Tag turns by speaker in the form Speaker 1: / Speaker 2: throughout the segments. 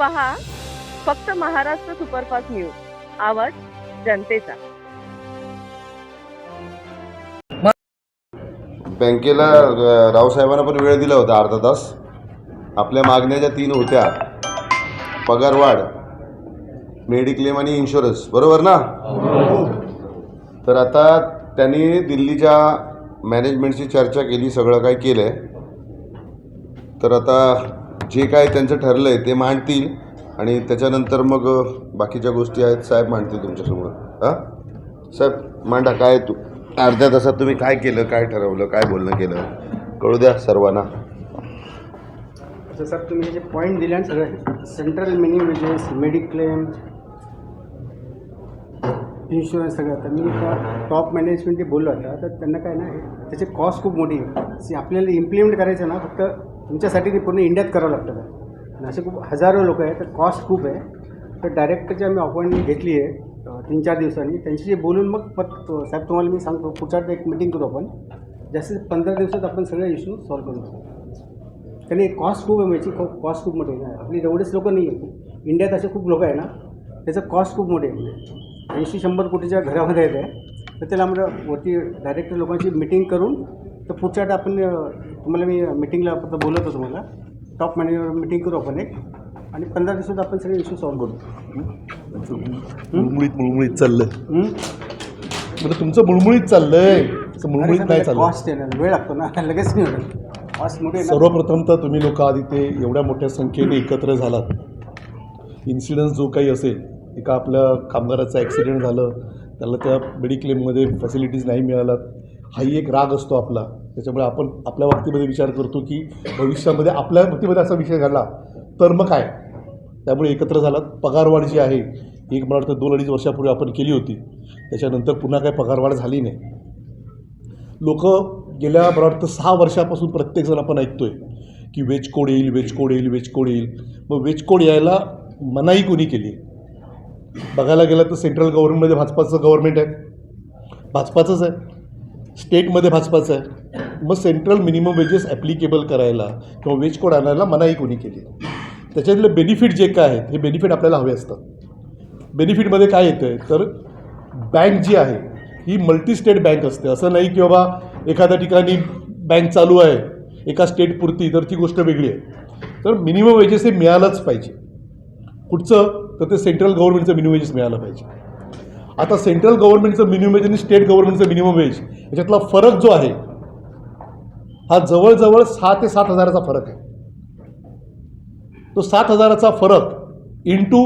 Speaker 1: पहा फक्त Maharashtra superfast news, आवाज जनतेचा.
Speaker 2: बँकेला रावसाहेबांना पण वेळ दिला होता अर्धा तास. आपल्या मागण्या ज्या 3 होत्या, पगारवाढ, मेडिक्लेम आणि इन्शुरन्स, बरोबर ना? तर आता त्यांनी दिल्लीच्या मॅनेजमेंटशी चर्चा केली, सगळं काय केलं आहे. तर आता जे काय त्यांचं ठरलं आहे ते मांडतील आणि त्याच्यानंतर मग बाकीच्या गोष्टी आहेत साहेब मांडतील तुमच्यासमोर. हां साहेब, मांडा. काय तू अर्ध्या तासात तुम्ही काय केलं, काय ठरवलं, काय बोलणं केलं, कळू द्या सर्वांना.
Speaker 3: अच्छा सर, तुम्ही जे पॉईंट दिले ना सगळं, central minimum wedges, mediclaim, insurance, सगळं. तर मी त्या टॉप मॅनेजमेंटशी बोललो होता, तर त्यांना काय ना, त्याची कॉस्ट खूप मोठी आहे. आपल्याला इम्प्लिमेंट करायचं ना, फक्त तुमच्यासाठी ते पूर्ण इंडियात करावं लागतं. आणि असे खूप हजारो लोक आहेत, तर कॉस्ट खूप आहे. तर डायरेक्टरची आम्ही अपॉइंटमेंट घेतली आहे 3-4 दिवसांनी. त्यांच्याशी बोलून मग साहेब तुम्हाला मी सांगतो, पुढच्या एक मिटिंग करू आपण. जास्तीत 15 दिवसात आपण सगळे इश्यू सॉल्व्ह करू. कारण कॉस्ट खूप आहे, याची कॉस्ट खूप मोठी आहे. आपली एवढेच लोक नाही आहे, इंडियात असे खूप लोक आहे ना, त्याचं कॉस्ट खूप मोठी आहे. 80-100 कोटीच्या घरामध्ये येत आहे. तर त्याला आम्हाला वरती डायरेक्टर लोकांची मिटिंग करून, तर पुढच्या आपण तुम्हाला मी मिटिंगला फक्त बोलवतो, तुम्हाला टॉप मॅनेजर मिटिंग करू आपण एक, आणि 15 दिवसात आपण सगळे इश्यू सॉल्व्ह करू.
Speaker 4: मुळमुळीत चाललंय म्हणजे तुमचं मुळमुळीत चाललंय, मुळमुळीत नाही चाललं.
Speaker 3: कॉस्ट आहे ना, वेळ लागतो ना, लगेच नाही होणार. कॉस्ट मोठी आहे ना.
Speaker 4: सर्वप्रथम तर तुम्ही लोक आधी ते एवढ्या मोठ्या संख्येने एकत्र झालात. इन्सिडन्स जो काही असेल, एका आपल्या कामगाराचं ॲक्सिडेंट झालं, त्याला त्या मेडिक्लेममध्ये फॅसिलिटीज नाही मिळाल्या, हाही एक राग असतो आपला. त्याच्यामुळे आपण आपल्या बाबतीमध्ये विचार करतो की भविष्यामध्ये आपल्या बाबतीमध्ये असा विषय घडला तर मग काय. त्यामुळे एकत्र झालात. पगारवाढ जी आहे, एक मला वाटतं 2-2.5 वर्षापूर्वी आपण केली होती. त्याच्यानंतर पुन्हा काही पगारवाढ झाली नाही. लोक गेल्या मला वाटतं 6 वर्षापासून प्रत्येकजण आपण ऐकतो आहे की वेज कोड येईल, वेज कोड येईल, वेज कोड येईल. मग वेज कोड यायला मनाई कोणी केली? बघायला गेलं तर सेंट्रल गव्हर्नमेंटमध्ये भाजपाचं गव्हर्नमेंट आहे, भाजपाचंच आहे. स्टेटमध्ये भाजपाचं आहे. मग सेंट्रल मिनिमम वेजेस ॲप्लिकेबल करायला किंवा वेज कोड आणायला मनाई कोणी केली? त्याच्यातले बेनिफिट जे काय आहेत, हे बेनिफिट आपल्याला हवे असतात. बेनिफिटमध्ये काय येतं आहे, तर बँक जी आहे ही मल्टी स्टेट बँक असते. असं नाही की बाबा एखाद्या ठिकाणी बँक चालू आहे एका स्टेटपुरती, तर ती गोष्ट वेगळी आहे. तर मिनिमम वेजेस हे मिळालंच पाहिजे. कुठचं? तर ते सेंट्रल गव्हर्नमेंटचं मिनिमम वेजेस मिळालं पाहिजे. आता सेंट्रल गव्हर्नमेंटचं मिनिमम वेज आणि स्टेट गव्हर्नमेंटचं मिनिमम वेज याच्यातला फरक जो आहे, हा जवळजवळ 6 ते 7 हजाराचा फरक आहे. तो 7 हजाराचा फरक इंटू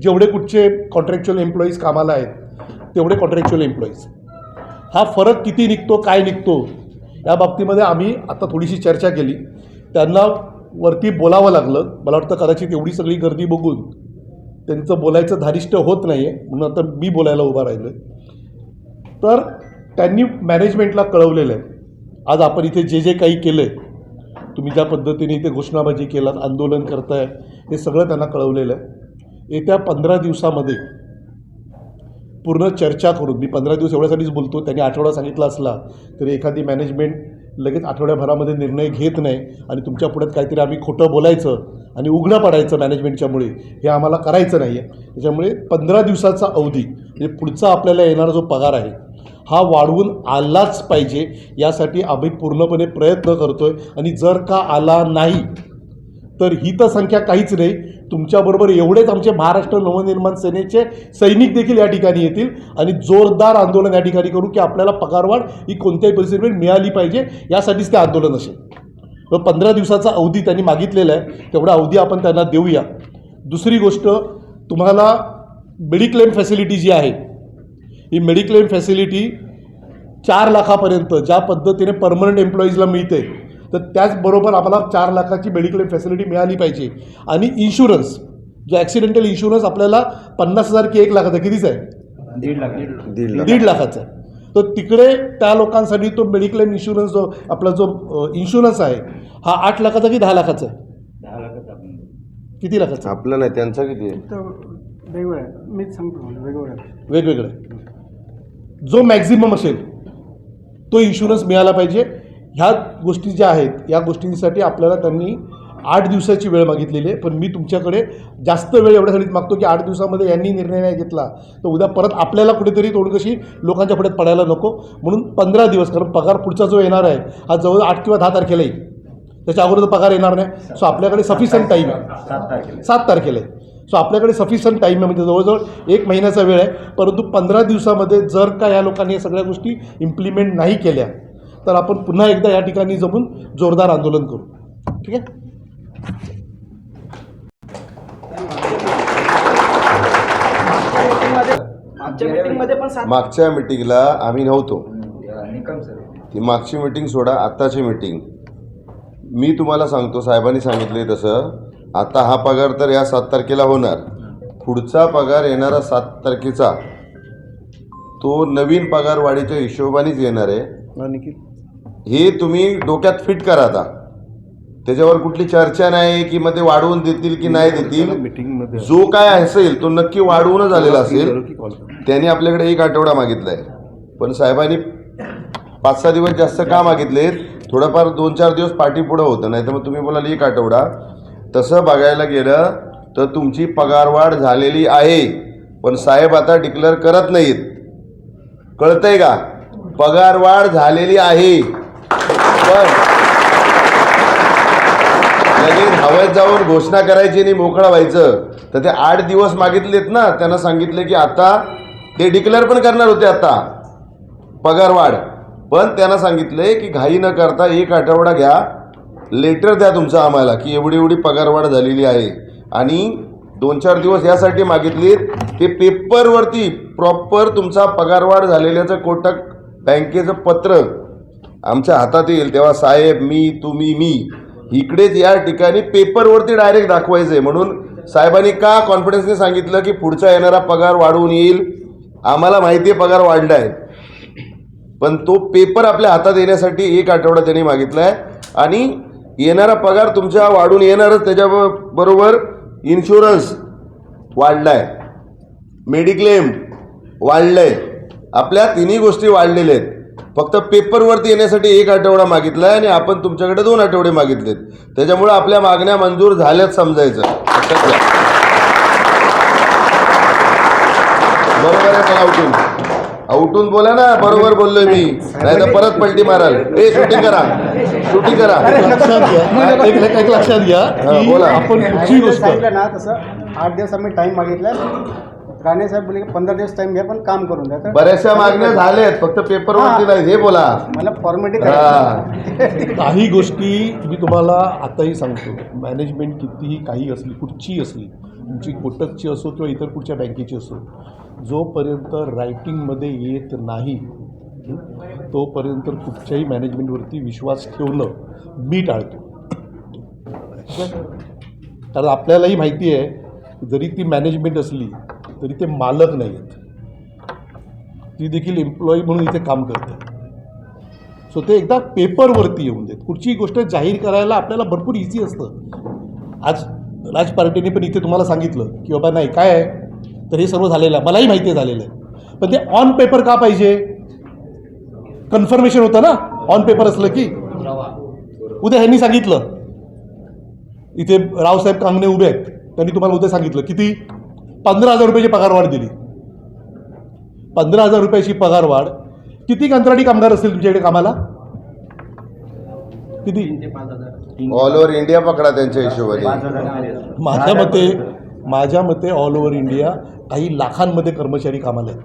Speaker 4: जेवढे कुठचे कॉन्ट्रॅक्च्युअल एम्प्लॉईज कामाला आहेत तेवढे कॉन्ट्रॅक्च्युअल एम्प्लॉईज, हा फरक किती निघतो, काय निघतो, या बाबतीमध्ये आम्ही आता थोडीशी चर्चा केली. त्यांना वरती बोलावं लागलं. मला वाटतं कदाचित एवढी सगळी गर्दी बघून त्यांचं बोलायचं धारिष्ट होत नाही आहे, म्हणून आता मी बोलायला उभा राहिलो आहे. तर त्यांनी मॅनेजमेंटला कळवलेलं आहे. आज आपण इथे जे जे काही केलं आहे, तुम्ही ज्या पद्धतीने इथे घोषणाबाजी केलात, आंदोलन करताय, हे सगळं त्यांना कळवलेलं आहे. येत्या 15 दिवसामध्ये पूर्ण चर्चा करून, मी 15 दिवस एवढ्यासाठीच बोलतो, त्यांनी आठवडा सांगितला असला तरी एखादी मॅनेजमेंट लगेच आठवड्याभरामध्ये निर्णय घेत नाही आणि तुमच्या पुढ्यात काहीतरी आम्ही खोटं बोलायचं आणि उघडं पडायचं मॅनेजमेंटच्यामुळे, हे आम्हाला करायचं नाही आहे. त्याच्यामुळे 15 दिवसाचा अवधी, म्हणजे पुढचा आपल्याला येणारा जो पगार आहे हा वाढवून आलाच पाहिजे, यासाठी आम्ही पूर्णपणे प्रयत्न करतो आहे. आणि जर का आला नाही तर ही तर संख्या काहीच नाही, तुमच्याबरोबर एवढेच आमचे महाराष्ट्र नवनिर्माण सेनेचे सैनिक देखील या ठिकाणी येतील आणि जोरदार आंदोलन या ठिकाणी करू की आपल्याला पगारवाढ ही कोणत्याही परिस्थितीत मिळाली पाहिजे, यासाठीच ते आंदोलन असेल. तर 15 दिवसाचा अवधी त्यांनी मागितलेला आहे, तेवढा अवधी आपण त्यांना देऊया. दुसरी गोष्ट, तुम्हाला मेडिक्लेम फॅसिलिटी जी आहे, ही मेडिक्लेम फॅसिलिटी 4 लाखापर्यंत ज्या पद्धतीने परमनंट एम्प्लॉईजला मिळते, तर त्याचबरोबर आम्हाला 4 लाखाची मेडिक्लेम फॅसिलिटी मिळाली पाहिजे. आणि इन्शुरन्स, जो ॲक्सिडेंटल इन्शुरन्स आपल्याला 50,000 की 1 लाखाचा, कितीचा आहे? 1.5 लाखाचा आहे. तर तिकडे त्या लोकांसाठी तो मेडिक्लेम इन्शुरन्स, जो आपला जो इन्शुरन्स आहे, हा 8 लाखाचा की 10 लाखाचा आहे?
Speaker 3: 10 लाखाचा.
Speaker 4: किती लाखाचा?
Speaker 2: आपलं नाही, त्यांचा किती आहे?
Speaker 3: वेगवेगळं आहे, मीच सांगतो,
Speaker 4: वेगवेगळं आहे. जो मॅक्झिमम असेल तो इन्शुरन्स मिळाला पाहिजे. ह्या गोष्टी ज्या आहेत, या गोष्टींसाठी आपल्याला त्यांनी 8 दिवसाची वेळ मागितलेली आहे, पण मी तुमच्याकडे जास्त वेळ एवढ्यासाठी मागतो की 8 दिवसामध्ये यांनी निर्णय नाही घेतला तर उद्या परत आपल्याला कुठेतरी थोडीशी लोकांच्या पुढ्यात पडायला नको, म्हणून 15 दिवस, कारण पगार पुढचा जो येणार आहे हा जवळ 8 किंवा 10 तारखेला येईल, त्याच्या अगोदर पगार येणार नाही. सो आपल्याकडे सफिशियंट टाईम आहे, 7 तारखेला आहे. सो आपल्याकडे सफिशियंट टाईम आहे, म्हणजे जवळजवळ 1 महिन्याचा वेळ आहे. परंतु 15 दिवसामध्ये जर का या लोकांनी या सगळ्या गोष्टी इम्प्लिमेंट नाही केल्या तर आपण पुन्हा एकदा या ठिकाणी जमून जोरदार आंदोलन करू. ठीक आहे.
Speaker 2: मागच्या मिटिंगला आम्ही नव्हतो, ती मागची मिटिंग सोडा, आत्ताची मिटिंग मी तुम्हाला सांगतो, साहेबांनी सांगितले तसं आता हा पगार तर या 7 तारखेला होणार, पुढचा पगार येणारा 7 तारखेचा तो नवीन पगार वाढीच्या हिशोबानेच येणार आहे. हे तुम्ही डोक्यात फिट करा. आता त्याच्यावर कुठली चर्चा नाही की मग ते वाढवून देतील की नाही देतील. जो काय असेल तो नक्की वाढवूनच आलेला असेल. त्यांनी आपल्याकडे 1 आठवडा मागितला आहे, पण साहेबांनी 5-6 दिवस जास्त का मागितलेत, थोडंफार 2-4 दिवस पाठीपुढं होतं, नाही तर मग तुम्ही बोलाल 1 आठवडा. तसं बघायला गेलं तर तुमची पगारवाढ झालेली आहे, पण साहेब आता डिक्लेअर करत नाहीत. कळतंय का? पगारवाढ झालेली आहे, पण लगेच हवेत जाऊन घोषणा करायची आणि मोकळा व्हायचं. तर ते 8 दिवस मागितलेत ना, त्यांना सांगितले की आता ते डिक्लेअर पण करणार होते आता पगारवाढ, पण त्यांना सांगितले की घाई न करता 1 आठवडा घ्या, लेटर द्या तुमचं आम्हाला की एवढी एवढी पगारवाढ झालेली आहे. आणि 2-4 दिवस यासाठी मागितलीत ते पेपरवरती प्रॉपर तुमचा पगारवाढ झालेल्याचं कोटक बँकेचं पत्र आमच्या हातात येईल, तेव्हा साहेब, मी, तुम्ही, मी इकडेच या ठिकाणी पेपरवरती डायरेक्ट दाखवायचं आहे. म्हणून साहेबांनी का कॉन्फिडन्सने सांगितलं की पुढचा येणारा पगार वाढवून येईल. आम्हाला माहिती आहे पगार वाढला आहे, पण तो पेपर आपल्या हातात येण्यासाठी 1 आठवडा त्यांनी मागितला आहे. आणि येणारा पगार तुमच्या वाढून येणारच, त्याच्याबरोबर इन्शुरन्स वाढला आहे, मेडिक्लेम वाढलं आहे, आपल्या तिन्ही गोष्टी वाढलेल्या आहेत. फक्त पेपरवरती येण्यासाठी 1 आठवडा मागितला आहे आणि आपण तुमच्याकडे 2 आठवडे मागितलेत. त्याच्यामुळे आपल्या मागण्या मंजूर झाल्याच समजायचं. बरोबर आहे का? आउटून बोला ना, बरोबर बोललोय मी, नाही तर परत पलटी माराल. शूटिंग करा, शूटिंग करा.
Speaker 4: एक लक्षात घ्या की
Speaker 2: बोला.
Speaker 4: आपण कुठची गोष्ट
Speaker 3: सांगितलं ना तसं 8 दिवस आम्ही टाईम मागितला. राणे साहेब बोलले की 15 दिवस टाईम घ्या, पण काम करून द्या. तर
Speaker 2: बऱ्याचशा मागण्या झाल्यात, फक्त पेपरवरती नाही, हे बोला.
Speaker 3: मला फॉर्मॅलिटी
Speaker 4: काही गोष्टी मी तुम्हाला आताही सांगतो, मॅनेजमेंट कितीही काही असली, कुठचीही असली, तुमची कोटकची असो किंवा इतर कुठच्या बँकेची असो, जोपर्यंत रायटिंगमध्ये येत नाही तोपर्यंत कुठच्याही मॅनेजमेंटवरती विश्वास ठेवणं मी टाळतो. कारण आपल्यालाही माहिती आहे जरी ती मॅनेजमेंट असली तरी ते मालक नाही आहेत, ती देखील एम्प्लॉई म्हणून इथे काम करते. सो ते एकदा पेपरवरती येऊन देत. कुठचीही गोष्ट जाहीर करायला आपल्याला भरपूर इझी असतं. आज राज पार्टीने पण इथे तुम्हाला सांगितलं की बाबा नाही काय आहे, तर हे सर्व झालेलं आहे, मलाही माहिती झालेलं आहे, पण ते ऑन पेपर का पाहिजे? कन्फर्मेशन होतं ना ऑन पेपर असलं की. उद्या ह्यांनी सांगितलं, इथे रावसाहेब कांगणे उभे आहेत, त्यांनी तुम्हाला उद्या सांगितलं किती, 15,000 रुपयाची पगारवाढ दिली. 15,000 रुपयाची पगारवाढ, किती कंत्राटी कामगार असतील तुमच्याकडे कामाला? किती?
Speaker 2: ऑल ओव्हर इंडिया पकडा त्यांच्या हिशोबाने.
Speaker 4: माझ्या मते ऑल ओव्हर इंडिया काही लाखांमध्ये कर्मचारी कामाला आहेत.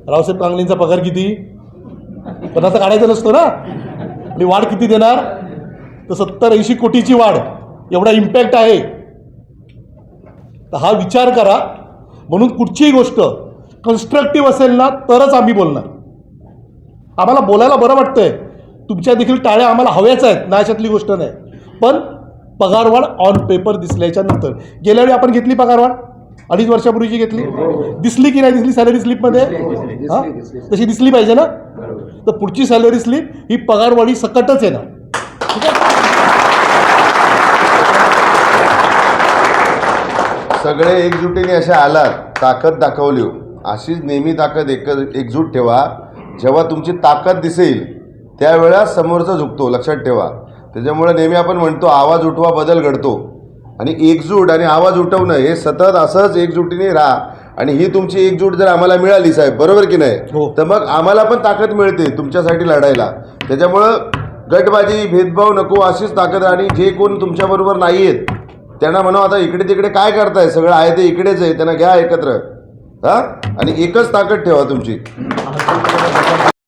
Speaker 4: रावसाहेब कांगणेंचा पगार किती? पण आता काढायचा नसतो ना. आणि वाढ किती देणार? तर 70-80 कोटीची वाढ, एवढा इम्पॅक्ट आहे. तर हा विचार करा. म्हणून कुठचीही गोष्ट कन्स्ट्रक्टिव्ह असेल ना तरच आम्ही बोलणार. आम्हाला बोलायला बरं वाटतंय, तुमच्या देखील टाळ्या आम्हाला हव्याच आहेत, ना अशातली गोष्ट नाही. पण पगारवाढ ऑन पेपर दिसल्याच्या नंतर, गेल्या वेळी आपण घेतली पगारवाढ 2.5 वर्षापूर्वीची घेतली, दिसली की नाही दिसली सॅलरी स्लिपमध्ये? हां, तशी दिसली पाहिजे ना. तर पुढची सॅलरी स्लिप ही पगारवाढी सकटच आहे ना. ठीक आहे.
Speaker 2: सगळे एकजुटीने असे आलात, ताकद दाखवली. अशीच नेहमी ताकद एकजूट ठेवा. जेव्हा तुमची ताकद दिसेल त्यावेळेला समोरचा झुकतो, लक्षात ठेवा. त्याच्यामुळे नेहमी आपण म्हणतो आवाज उठवा बदल घडतो, आणि एकजूट आणि आवाज उठवणं हे सतत असंच एकजुटीने राहा. आणि ही तुमची एकजूट जर आम्हाला मिळाली साहेब, बरोबर की नाही,
Speaker 4: हो.
Speaker 2: तर मग आम्हाला पण ताकद मिळते तुमच्यासाठी लढायला. त्याच्यामुळं गटबाजी भेदभाव नको, अशीच ताकद. आणि जे कोण तुमच्याबरोबर नाही आहेत त्यांना म्हणा आता इकडे तिकडे काय करताय, सगळं आहे ते इकडेच आहे, त्यांना घ्या एकत्र. हां, आणि एकच ताकद ठेवा तुमची.